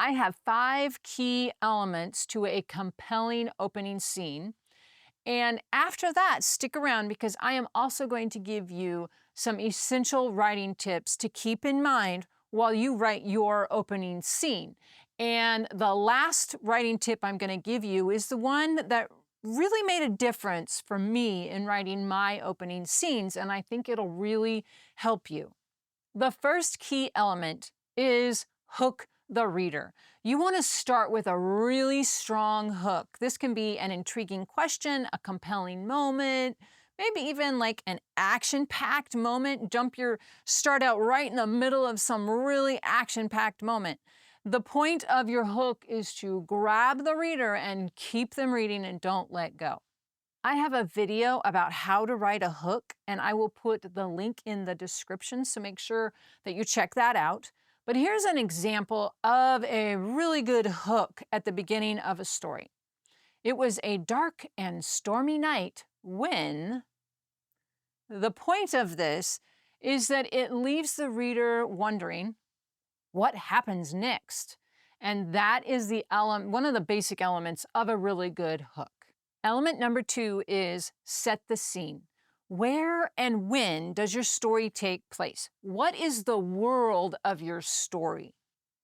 I have 5 key elements to a compelling opening scene. And after that, stick around because I am also going to give you some essential writing tips to keep in mind while you write your opening scene. And the last writing tip I'm going to give you is the one that really made a difference for me in writing my opening scenes, and I think it'll really help you. The first key element is hook the reader. You want to start with a really strong hook. This can be an intriguing question, a compelling moment, maybe even like an action-packed moment. Start out right in the middle of some really action-packed moment. The point of your hook is to grab the reader and keep them reading and don't let go. I have a video about how to write a hook, and I will put the link in the description, so make sure that you check that out. But here's an example of a really good hook at the beginning of a story. It was a dark and stormy night when... The point of this is that it leaves the reader wondering, what happens next? And that is one of the basic elements of a really good hook. Element number 2 is set the scene. Where and when does your story take place? What is the world of your story?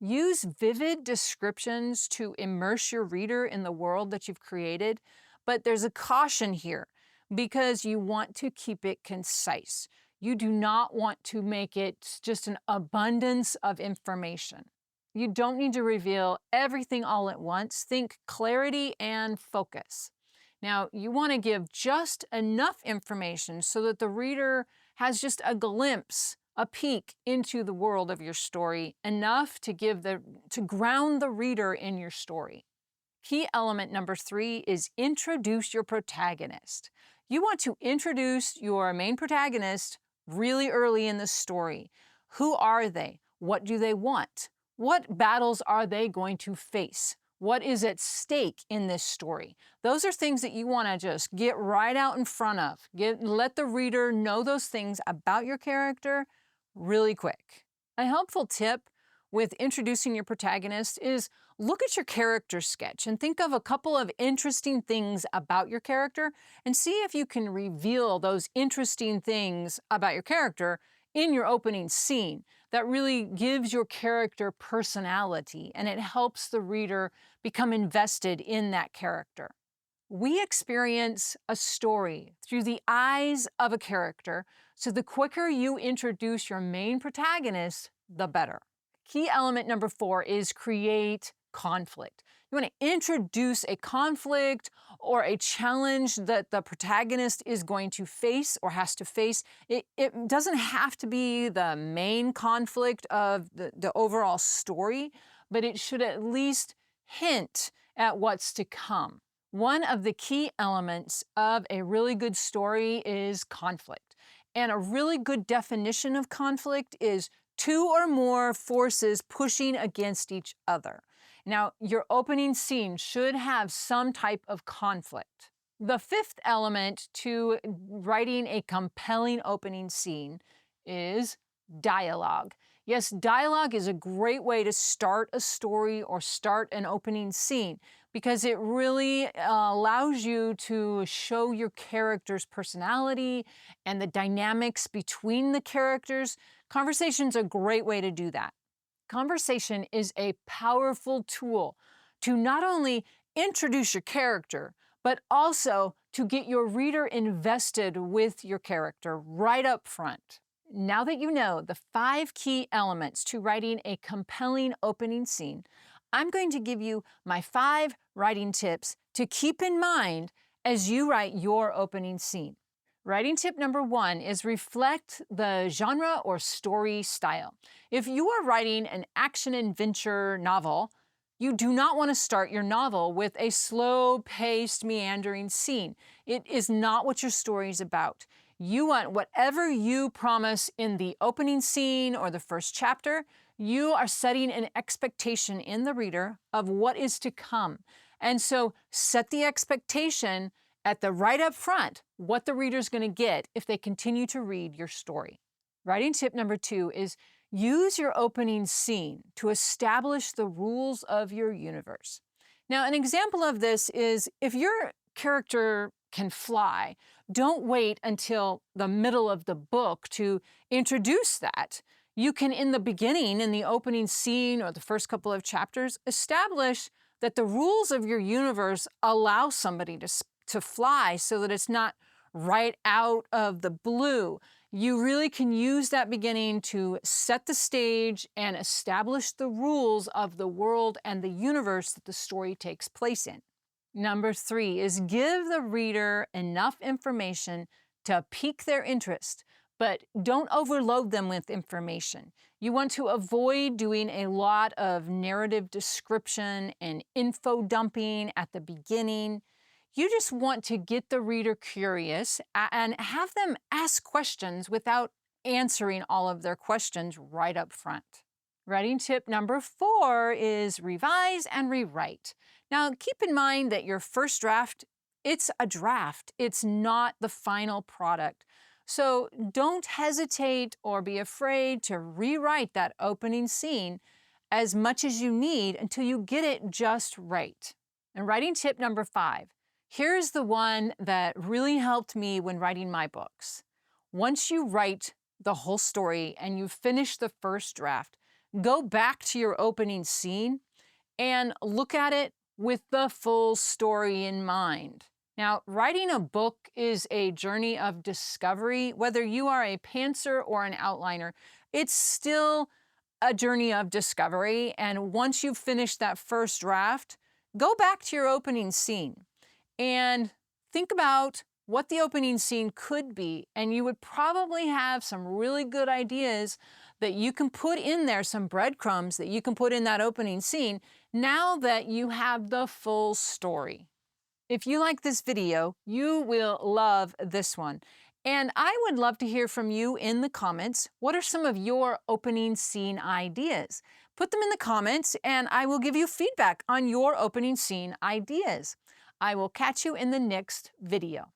Use vivid descriptions to immerse your reader in the world that you've created, but there's a caution here because you want to keep it concise. You do not want to make it just an abundance of information. You don't need to reveal everything all at once. Think clarity and focus. Now, you want to give just enough information so that the reader has just a glimpse, a peek into the world of your story, enough to ground the reader in your story. Key element number 3 is introduce your protagonist. You want to introduce your main protagonist really early in the story. Who are they? What do they want? What battles are they going to face? What is at stake in this story? Those are things that you want to just get right out in front of. Let the reader know those things about your character really quick. A helpful tip with introducing your protagonist is look at your character sketch and think of a couple of interesting things about your character and see if you can reveal those interesting things about your character in your opening scene. That really gives your character personality and it helps the reader become invested in that character. We experience a story through the eyes of a character, so the quicker you introduce your main protagonist, the better. Key element number 4 is create conflict. You want to introduce a conflict or a challenge that the protagonist is going to face or has to face. It doesn't have to be the main conflict of the overall story, but it should at least hint at what's to come. One of the key elements of a really good story is conflict. And a really good definition of conflict is 2 or more forces pushing against each other. Now, your opening scene should have some type of conflict. The 5th element to writing a compelling opening scene is dialogue. Yes, dialogue is a great way to start a story or start an opening scene because it really allows you to show your character's personality and the dynamics between the characters. Conversation's a great way to do that. Conversation is a powerful tool to not only introduce your character, but also to get your reader invested with your character right up front. Now that you know the 5 key elements to writing a compelling opening scene, I'm going to give you my 5 writing tips to keep in mind as you write your opening scene. Writing tip number 1 is reflect the genre or story style. If you are writing an action-adventure novel, you do not want to start your novel with a slow-paced, meandering scene. It is not what your story is about. You want whatever you promise in the opening scene or the first chapter, you are setting an expectation in the reader of what is to come. And so set the expectation at the right up front, what the reader's going to get if they continue to read your story. Writing tip number 2 is Use your opening scene to establish the rules of your universe. Now, an example of this is if your character can fly, don't wait until the middle of the book to introduce that. You can, in the beginning, in the opening scene or the first couple of chapters, establish that the rules of your universe allow somebody to fly so that it's not right out of the blue. You really can use that beginning to set the stage and establish the rules of the world and the universe that the story takes place in. Number 3 is give the reader enough information to pique their interest, but don't overload them with information. You want to avoid doing a lot of narrative description and info dumping at the beginning. You just want to get the reader curious and have them ask questions without answering all of their questions right up front. Writing tip number 4 is revise and rewrite. Now, keep in mind that your first draft, it's a draft. It's not the final product. So don't hesitate or be afraid to rewrite that opening scene as much as you need until you get it just right. And writing tip number 5. Here's the one that really helped me when writing my books. Once you write the whole story and you finish the first draft, go back to your opening scene and look at it with the full story in mind. Now, writing a book is a journey of discovery. Whether you are a pantser or an outliner, it's still a journey of discovery. And once you've finished that first draft, go back to your opening scene and think about what the opening scene could be. And you would probably have some really good ideas that you can put in there, some breadcrumbs that you can put in that opening scene now that you have the full story. If you like this video, you will love this one. And I would love to hear from you in the comments. What are some of your opening scene ideas? Put them in the comments and I will give you feedback on your opening scene ideas. I will catch you in the next video.